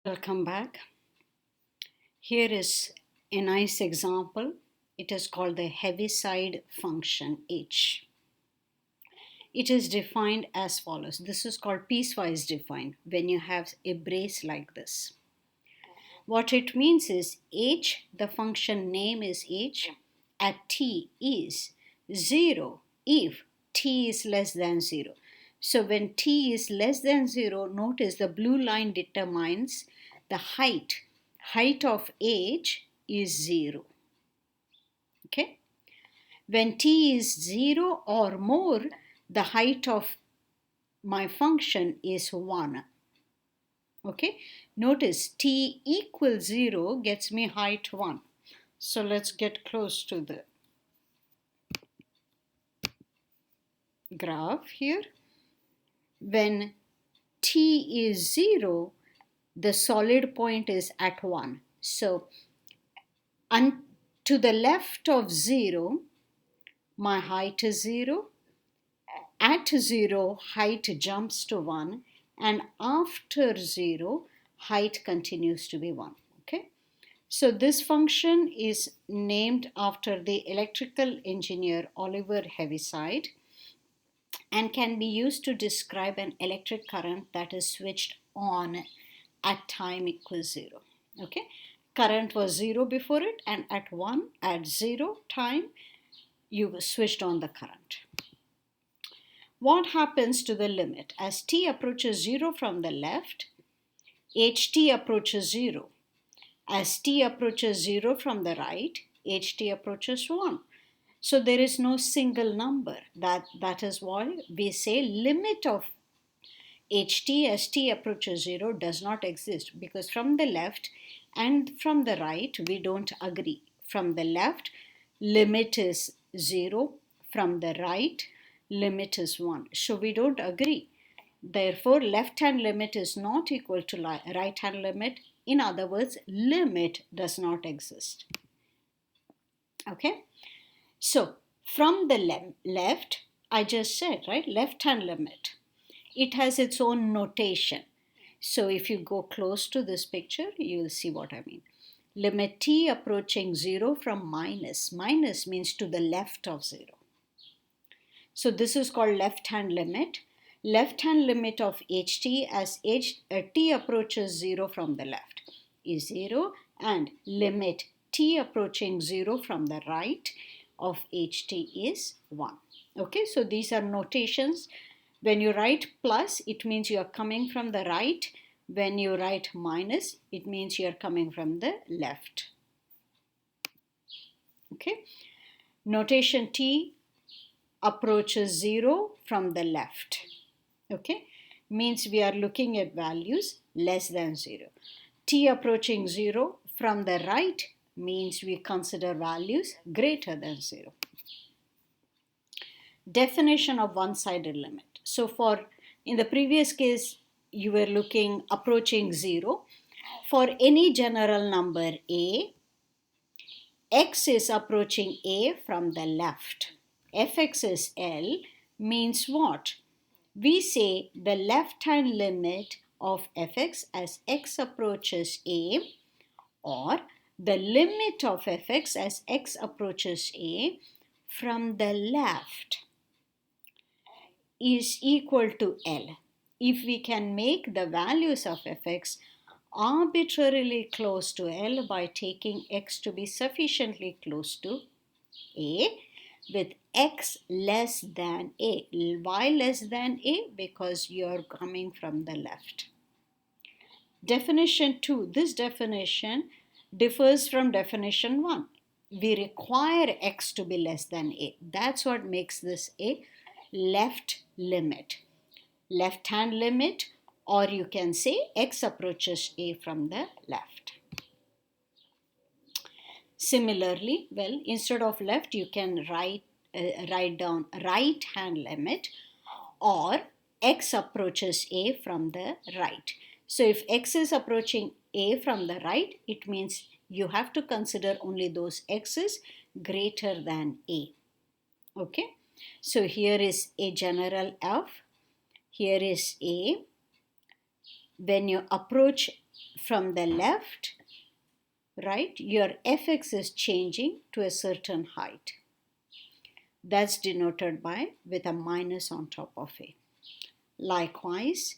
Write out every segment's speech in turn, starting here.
Welcome back. Here is a nice example. It is called the Heaviside function H. It is defined as follows. This is called piecewise defined when you have a brace like this. What it means is H, the function name is H, at t is 0 if t is less than 0. So when t is less than 0, notice the blue line determines the height. Height of H is 0. Okay? When t is 0 or more, the height of my function is 1. Okay? Notice t equals 0 gets me height 1. So let's get close to the graph here. When t is 0, the solid point is at 1. So to the left of 0, my height is 0. At 0, height jumps to 1. And after 0, height continues to be 1. Okay? So this function is named after the electrical engineer Oliver Heaviside and can be used to describe an electric current that is switched on at time equals 0. Okay? Current was 0 before it, and at 0 time, you switched on the current. What happens to the limit? As t approaches 0 from the left, ht approaches 0. As t approaches 0 from the right, ht approaches 1. So there is no single number. That is why we say limit of ht as t approaches 0 does not exist, because from the left and from the right we don't agree. From the left, limit is 0. From the right, limit is 1. So we don't agree. Therefore, left hand limit is not equal to right hand limit. In other words, limit does not exist. Okay? So, from the left, I just said, right? Left hand limit. It has its own notation. So, if you go close to this picture, you will see what I mean. Limit t approaching 0 from minus. Minus means to the left of 0. So, this is called left hand limit. Left hand limit of ht as t approaches 0 from the left is 0, and limit t approaching 0 from the right of ht is 1. Okay, so these are notations. When you write plus, it means you are coming from the right. When you write minus, it means you are coming from the left. Okay, notation t approaches 0 from the left. Okay, means we are looking at values less than 0. T approaching 0 from the right means we consider values greater than 0. Definition of one-sided limit. So in the previous case, you were looking approaching 0. For any general number a, x is approaching a from the left. Fx is L means what? We say the left-hand limit of fx as x approaches a, or the limit of fx as x approaches a from the left is equal to L. If we can make the values of fx arbitrarily close to L by taking x to be sufficiently close to a, with x less than a. Why less than a? Because you're coming from the left. Definition 2. This definition differs from definition 1. We require x to be less than a. That's what makes this a left limit. Left hand limit, or you can say x approaches a from the left. Similarly, well, instead of left, you can write down right hand limit, or x approaches a from the right. So if x is approaching a from the right, it means you have to consider only those x's greater than a. Okay, so here is a general f, here is a. When you approach from the left, right, your fx is changing to a certain height. That's denoted by with a minus on top of a. Likewise,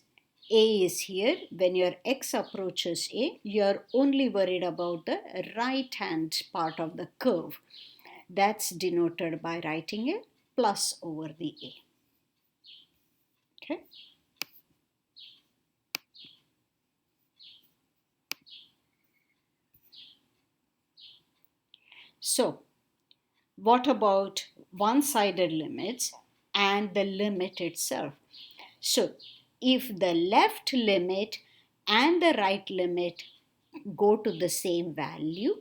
a is here. When your x approaches a, you're only worried about the right hand part of the curve. That's denoted by writing a plus over the a. Okay. So, what about one-sided limits and the limit itself? So, if the left limit and the right limit go to the same value,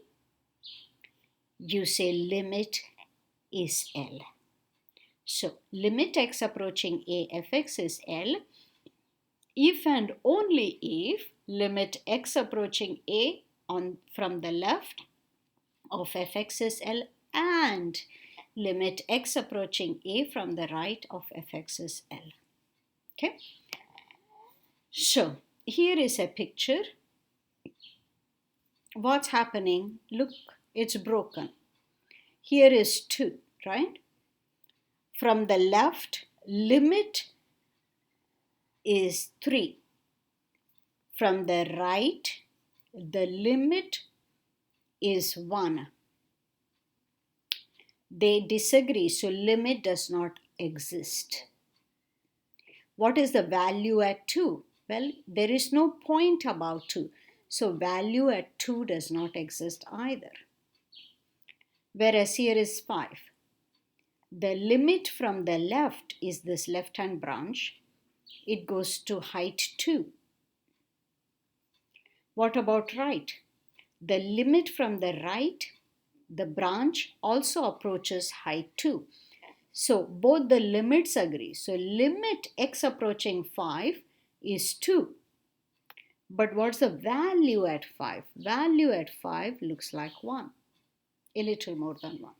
you say limit is L. So, limit x approaching a fx is L if and only if limit x approaching a from the left of fx is L and limit x approaching a from the right of fx is L. Okay. So, here is a picture. What's happening? Look, it's broken. Here is 2, right? From the left, limit is 3. From the right, the limit is 1. They disagree, so limit does not exist. What is the value at 2? Well, there is no point above 2. So value at 2 does not exist either. Whereas here is 5. The limit from the left is this left-hand branch. It goes to height 2. What about right? The limit from the right, the branch also approaches height 2. So both the limits agree. So limit x approaching 5 is 2. But what's the value at 5? Value at 5 looks like 1. A little more than 1.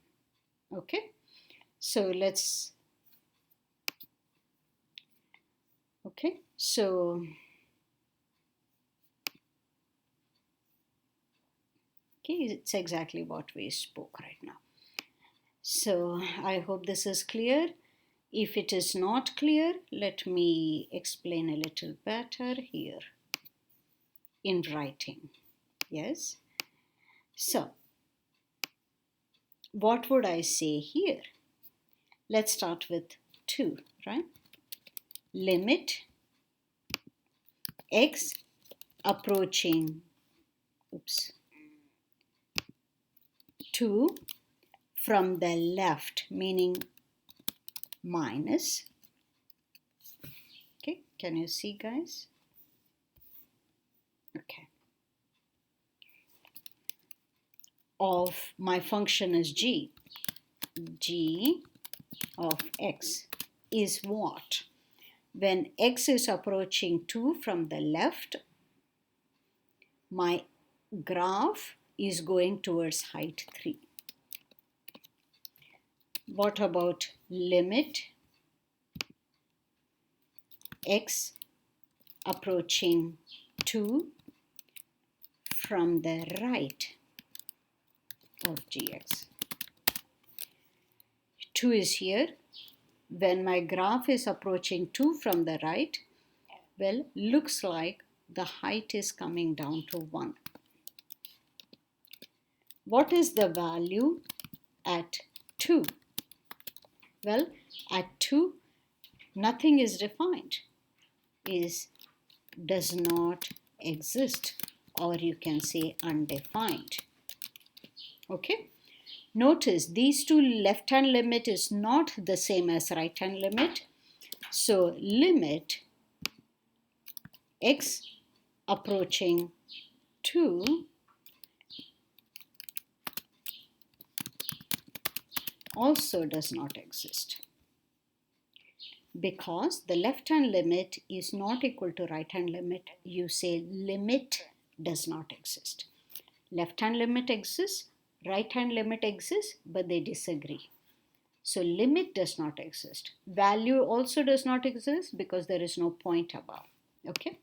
Okay? So let's... Okay? So... Okay, it's exactly what we spoke right now. So I hope this is clear. If it is not clear, let me explain a little better here in writing. Yes. So what would I say here? Let's start with 2, right? Limit x approaching 2 from the left, meaning minus. Okay, can you see, guys? Okay. Of my function is g. G of x is what? When x is approaching 2 from the left, my graph is going towards height 3. What about limit x approaching 2 from the right of gx? 2 is here. When my graph is approaching 2 from the right, well, looks like the height is coming down to 1. What is the value at 2? Well, at 2, nothing is defined. Does not exist, or you can say undefined. Okay? Notice these two left-hand limit is not the same as right-hand limit. So limit x approaching 2 also does not exist, because the left-hand limit is not equal to right-hand limit. You say limit does not exist. Left-hand limit exists, right-hand limit exists, but they disagree. So limit does not exist. Value also does not exist because there is no point above. Okay.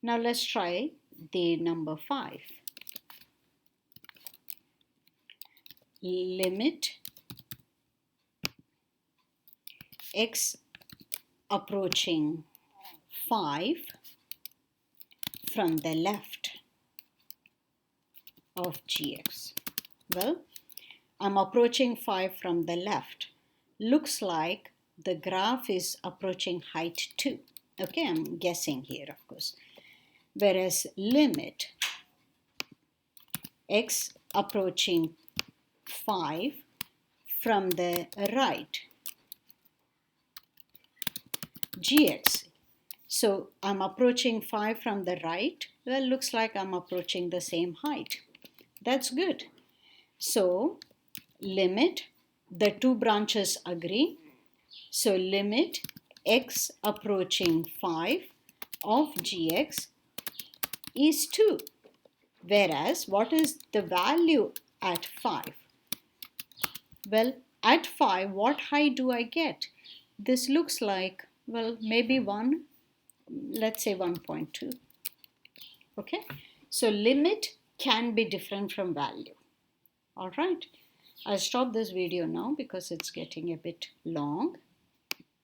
Now let's try the number 5. Limit x approaching 5 from the left of gx. Well, I'm approaching 5 from the left. Looks like the graph is approaching height 2. Okay, I'm guessing here, of course. Whereas limit x approaching 5 from the right gx. So I'm approaching 5 from the right. Well, looks like I'm approaching the same height. That's good. So limit, the two branches agree. So limit x approaching 5 of gx is 2. Whereas what is the value at 5? Well, at 5, what height do I get? This looks like, well, maybe 1, let's say 1.2. Okay, so limit can be different from value. All right, I'll stop this video now because it's getting a bit long.